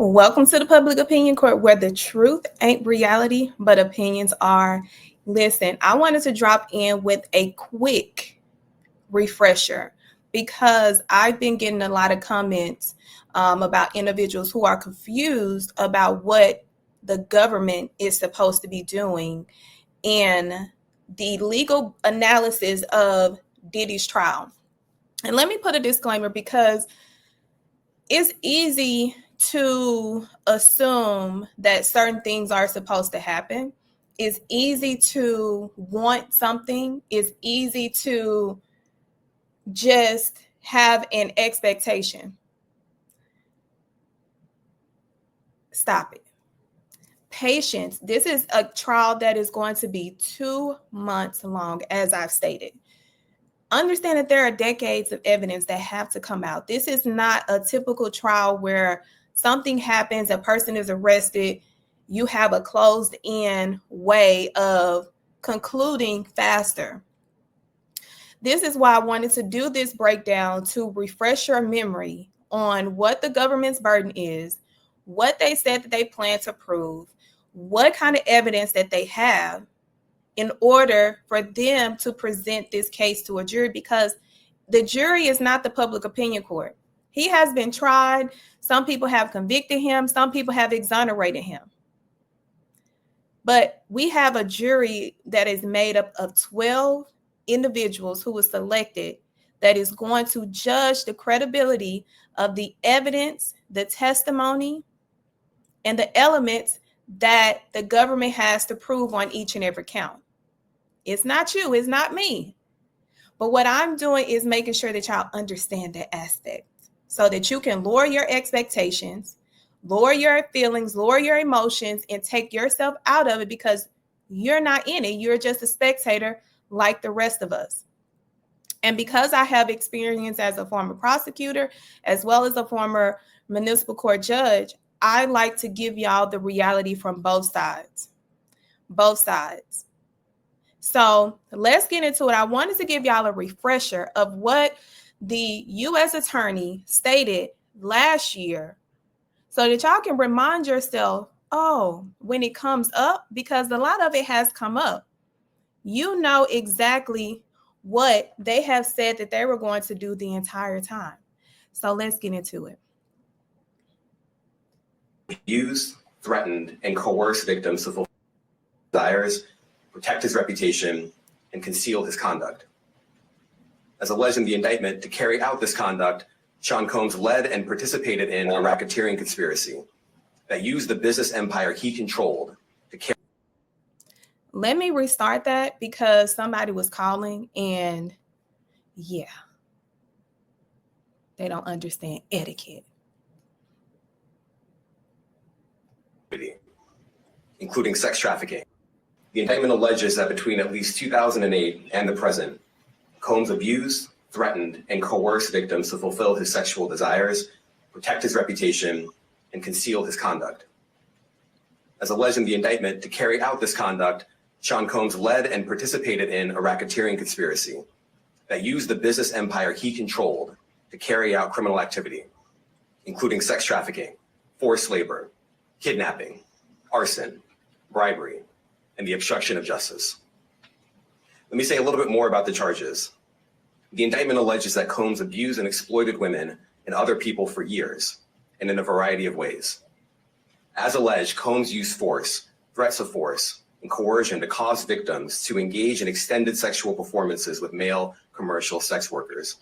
Welcome to the Public Opinion Court, where the truth ain't reality, but opinions are. Listen, I wanted to drop in with a quick refresher because I've been getting a lot of comments about individuals who are confused about what the government is supposed to be doing in the legal analysis of Diddy's trial. And let me put a disclaimer because it's easy to assume that certain things are supposed to happen. It's easy to want something. It's easy to just have an expectation. Stop it. Patience. This is a trial that is going to be 2 months long, as I've stated. Understand that there are decades of evidence that have to come out. This is not a typical trial where something happens, a person is arrested, you have a closed-in way of concluding faster. This is why I wanted to do this breakdown to refresh your memory on what the government's burden is, what they said that they plan to prove, what kind of evidence that they have in order for them to present this case to a jury, because the jury is not the public opinion court. He has been tried. Some people have convicted him. Some people have exonerated him. But we have a jury that is made up of 12 individuals who were selected that is going to judge the credibility of the evidence, the testimony, and the elements that the government has to prove on each and every count. It's not you, it's not me. But what I'm doing is making sure that y'all understand that aspect so that you can lower your expectations, lower your feelings, lower your emotions, and take yourself out of it because you're not in it. You're just a spectator like the rest of us. And because I have experience as a former prosecutor, as well as a former municipal court judge, I like to give y'all the reality from both sides. Both sides. So let's get into it. I wanted to give y'all a refresher of what the U.S. attorney stated last year so that y'all can remind yourself, when it comes up, because a lot of it has come up, you know exactly what they have said that they were going to do the entire time. So let's get into it. Use, threatened, and coerce victims to fulfill desires, protect his reputation, and conceal his conduct. As alleged in the indictment, to carry out this conduct, Sean Combs led and participated in a racketeering conspiracy that used the business empire he controlled to carry. Let me restart that because somebody was calling and they don't understand etiquette. Including sex trafficking. The indictment alleges that between at least 2008 and the present, Combs abused, threatened, and coerced victims to fulfill his sexual desires, protect his reputation, and conceal his conduct. As alleged in the indictment, to carry out this conduct, Sean Combs led and participated in a racketeering conspiracy that used the business empire he controlled to carry out criminal activity, including sex trafficking, forced labor, kidnapping, arson, bribery, and the obstruction of justice. Let me say a little bit more about the charges. The indictment alleges that Combs abused and exploited women and other people for years and in a variety of ways. As alleged, Combs used force, threats of force, and coercion to cause victims to engage in extended sexual performances with male commercial sex workers,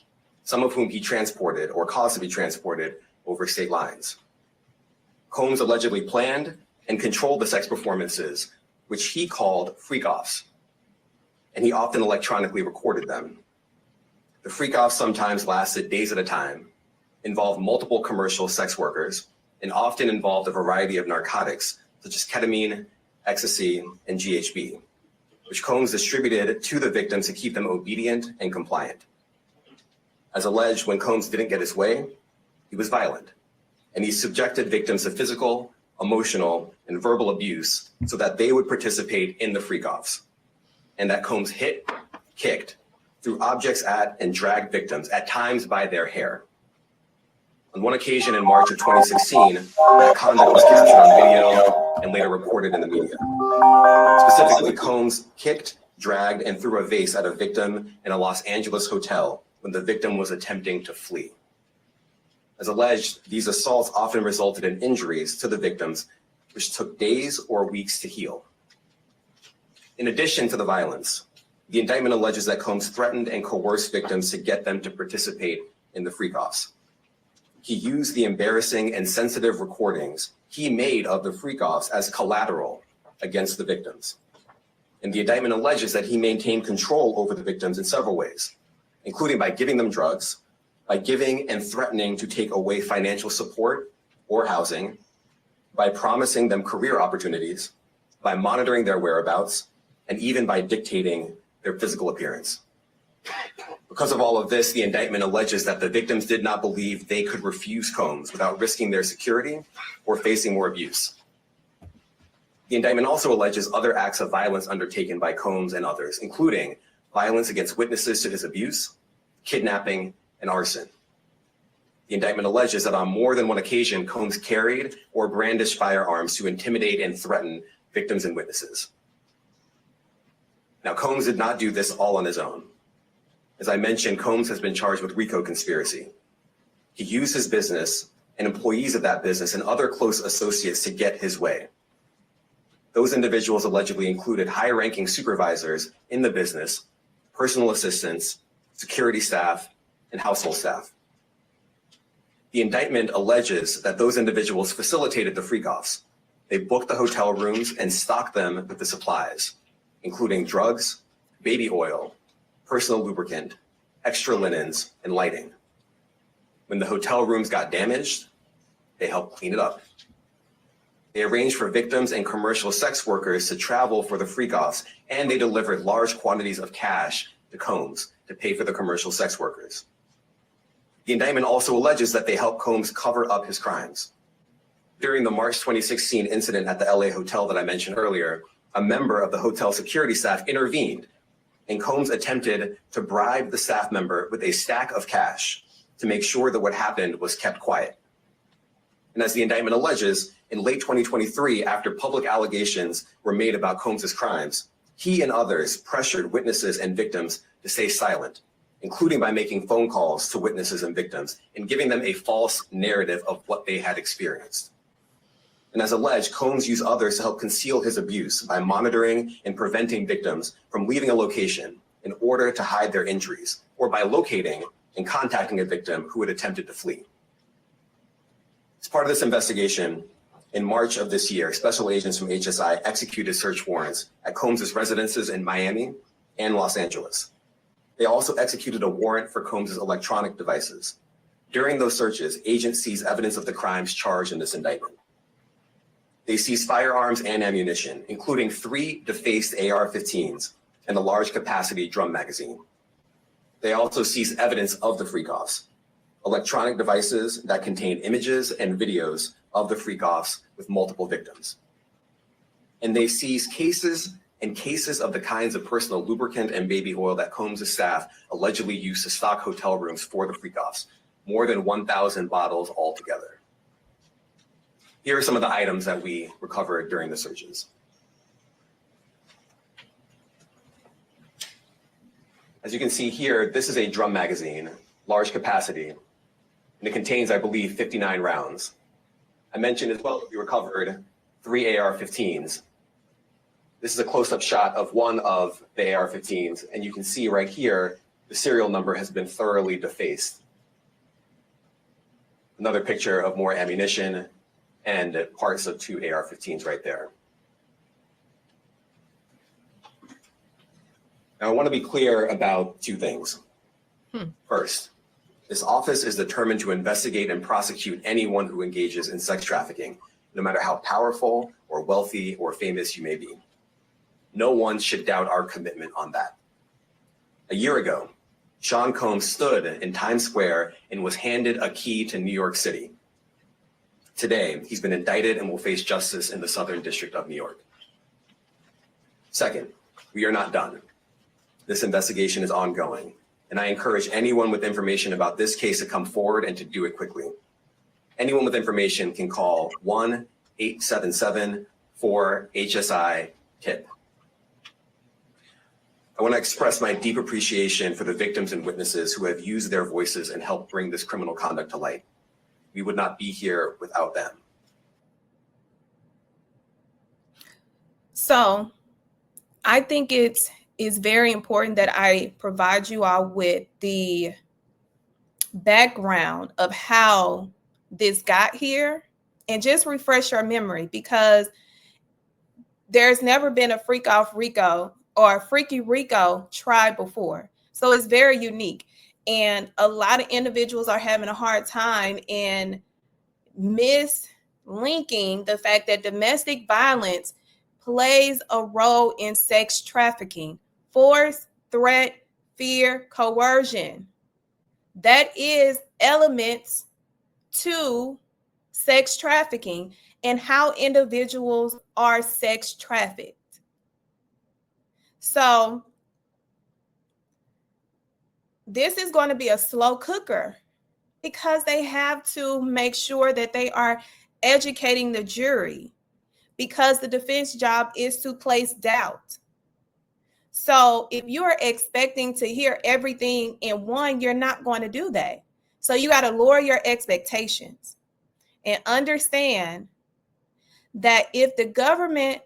some of whom he transported or caused to be transported over state lines. Combs allegedly planned and controlled the sex performances, which he called freak-offs, and he often electronically recorded them. The freak-offs sometimes lasted days at a time, involved multiple commercial sex workers, and often involved a variety of narcotics, such as ketamine, ecstasy, and GHB, which Combs distributed to the victims to keep them obedient and compliant. As alleged, when Combs didn't get his way, he was violent, and he subjected victims to physical, emotional, and verbal abuse so that they would participate in the freak-offs, and that Combs hit, kicked, threw objects at, and dragged victims, at times by their hair. On one occasion in March of 2016, that conduct was captured on video and later reported in the media. Specifically, Combs kicked, dragged, and threw a vase at a victim in a Los Angeles hotel when the victim was attempting to flee. As alleged, these assaults often resulted in injuries to the victims, which took days or weeks to heal. In addition to the violence, the indictment alleges that Combs threatened and coerced victims to get them to participate in the freak-offs. He used the embarrassing and sensitive recordings he made of the freak-offs as collateral against the victims. And the indictment alleges that he maintained control over the victims in several ways, including by giving them drugs, by giving and threatening to take away financial support or housing, by promising them career opportunities, by monitoring their whereabouts, and even by dictating their physical appearance. Because of all of this, the indictment alleges that the victims did not believe they could refuse Combs without risking their security or facing more abuse. The indictment also alleges other acts of violence undertaken by Combs and others, including violence against witnesses to his abuse, kidnapping, and arson. The indictment alleges that on more than one occasion, Combs carried or brandished firearms to intimidate and threaten victims and witnesses. Now, Combs did not do this all on his own. As I mentioned, Combs has been charged with RICO conspiracy. He used his business and employees of that business and other close associates to get his way. Those individuals allegedly included high-ranking supervisors in the business, personal assistants, security staff, and household staff. The indictment alleges that those individuals facilitated the freak-offs. They booked the hotel rooms and stocked them with the supplies, including drugs, baby oil, personal lubricant, extra linens, and lighting. When the hotel rooms got damaged, they helped clean it up. They arranged for victims and commercial sex workers to travel for the freak-offs, and they delivered large quantities of cash to Combs to pay for the commercial sex workers. The indictment also alleges that they helped Combs cover up his crimes. During the March 2016 incident at the LA hotel that I mentioned earlier, a member of the hotel security staff intervened, and Combs attempted to bribe the staff member with a stack of cash to make sure that what happened was kept quiet. And as the indictment alleges, in late 2023, after public allegations were made about Combs' crimes, he and others pressured witnesses and victims to stay silent, including by making phone calls to witnesses and victims and giving them a false narrative of what they had experienced. And as alleged, Combs used others to help conceal his abuse by monitoring and preventing victims from leaving a location in order to hide their injuries, or by locating and contacting a victim who had attempted to flee. As part of this investigation, in March of this year, special agents from HSI executed search warrants at Combs' residences in Miami and Los Angeles. They also executed a warrant for Combs' electronic devices. During those searches, agents seized evidence of the crimes charged in this indictment. They seized firearms and ammunition, including 3 defaced AR-15s and a large capacity drum magazine. They also seized evidence of the freak-offs, electronic devices that contained images and videos of the freak-offs with multiple victims. And they seized cases and cases of the kinds of personal lubricant and baby oil that Combs' staff allegedly used to stock hotel rooms for the freak-offs, more than 1,000 bottles altogether. Here are some of the items that we recovered during the searches. As you can see here, this is a drum magazine, large capacity, and it contains, I believe, 59 rounds. I mentioned as well that we recovered 3 AR-15s. This is a close-up shot of one of the AR-15s, and you can see right here, the serial number has been thoroughly defaced. Another picture of more ammunition and parts of 2 AR-15s right there. Now, I want to be clear about 2 things. First, this office is determined to investigate and prosecute anyone who engages in sex trafficking, no matter how powerful or wealthy or famous you may be. No one should doubt our commitment on that. A year ago, Sean Combs stood in Times Square and was handed a key to New York City. Today, he's been indicted and will face justice in the Southern District of New York. Second, we are not done. This investigation is ongoing, and I encourage anyone with information about this case to come forward and to do it quickly. anyone with information can call 1-877-4-HSI-HIP. I want to express my deep appreciation for the victims and witnesses who have used their voices and helped bring this criminal conduct to light. We would not be here without them. So I think it is very important that I provide you all with the background of how this got here and just refresh your memory, because there's never been a freak off RICO or a freaky RICO tried before. So it's very unique. And a lot of individuals are having a hard time in mislinking the fact that domestic violence plays a role in sex trafficking. Force, threat, fear, coercion. That is elements to sex trafficking and how individuals are sex trafficked. So this is going to be a slow cooker because they have to make sure that they are educating the jury, because the defense job is to place doubt. So if you are expecting to hear everything in one, you're not going to do that. So you got to lower your expectations and understand that if the government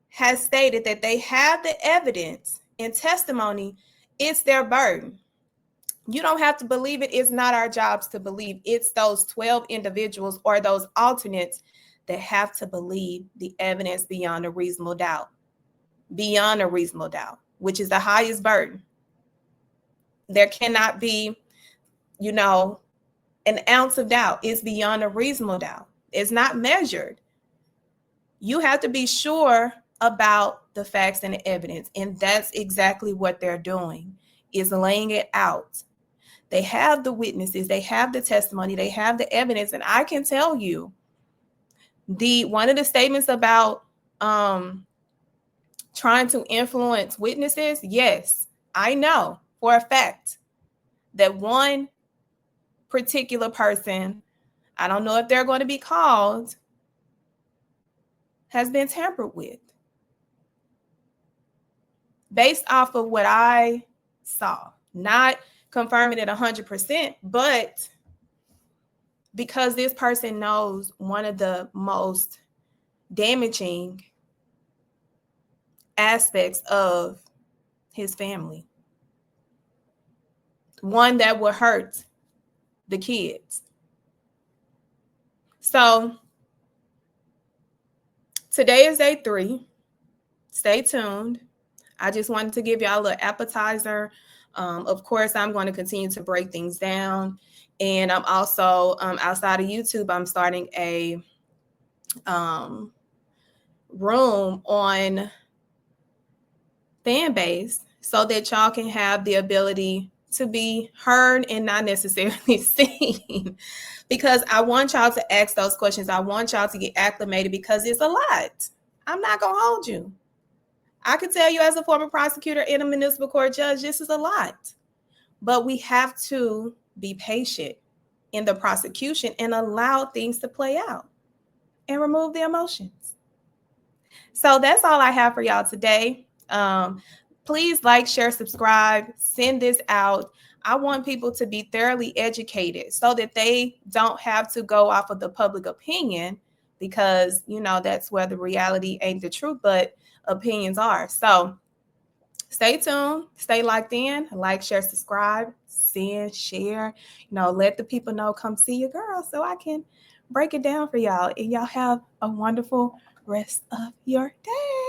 has stated that they have the evidence and testimony, it's their burden. You don't have to believe it. It's not our jobs to believe. It's those 12 individuals or those alternates that have to believe the evidence beyond a reasonable doubt. Beyond a reasonable doubt, which is the highest burden. There cannot be, an ounce of doubt. It's beyond a reasonable doubt. It's not measured. You have to be sure about the facts and the evidence. And that's exactly what they're doing, is laying it out. They have the witnesses, they have the testimony, they have the evidence. And I can tell you, one of the statements about trying to influence witnesses, yes, I know for a fact that one particular person, I don't know if they're going to be called, has been tampered with. Based off of what I saw, not confirming it 100%, but because this person knows one of the most damaging aspects of his family, one that will hurt the kids. So today is day 3. Stay tuned. I just wanted to give y'all a little appetizer. Of course, I'm going to continue to break things down. And I'm also, outside of YouTube, I'm starting a room on fan base so that y'all can have the ability to be heard and not necessarily seen, because I want y'all to ask those questions. I want y'all to get acclimated, because it's a lot. I'm not going to hold you. I can tell you, as a former prosecutor and a municipal court judge, this is a lot, but we have to be patient in the prosecution and allow things to play out and remove the emotions. So that's all I have for y'all today. Please like, share, subscribe, send this out. I want people to be thoroughly educated so that they don't have to go off of the public opinion, because, that's where the reality ain't the truth, but opinions are. So stay tuned, stay locked in, like, share, subscribe, send, share, let the people know, come see your girl so I can break it down for y'all. And y'all have a wonderful rest of your day.